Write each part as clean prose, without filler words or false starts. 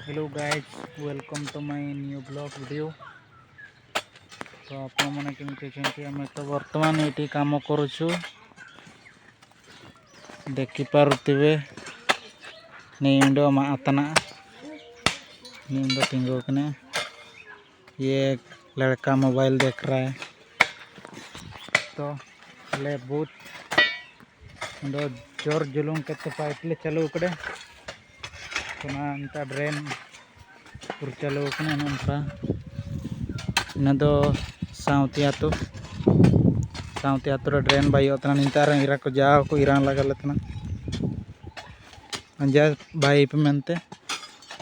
Hello guys welcome to my new blog video. तो आपण मैंने केमती आम तो बर्तमान ये कम करुचु देखिपे नींद मातना नींद तिंगुकने ये लड़का मोबाइल देख रहा है। तो ले बहुत जोर जुलूम के पाइप ले चालू कड़े तो ड्रेन पूर चालू इन सावती आतु ड्रेन बाईतना निंता इरा को जा को इरा लगा लेतना अंजा बाई पे मनते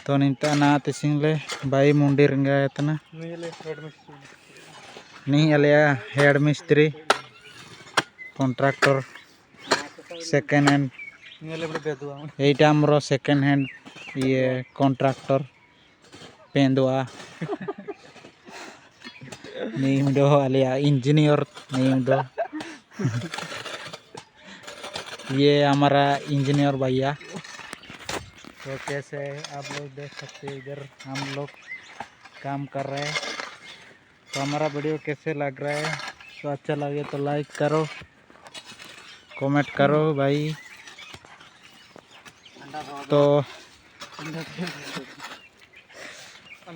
तो निंता ना तिसिंगले बाई मुंडी रंगायतना नहीं अलिया हेड मिस्त्री कॉन्ट्रैक्टर सेकेंड हैंड एटा आमरो सेकेंड हैंड ये कॉन्ट्रैक्टर पेंदुआ नीम दो अलिया इंजीनियर नीम दो ये हमारा इंजीनियर भैया। तो कैसे आप लोग देख सकते हैं इधर हम लोग काम कर रहे हैं। तो हमारा वीडियो कैसे लग रहा है तो अच्छा लगे तो लाइक करो कमेंट करो भाई। तो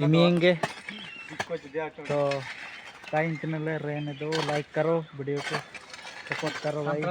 इमेंगे तो टाइम चैनल रहने दो लाइक करो वीडियो को सपोर्ट करो भाई।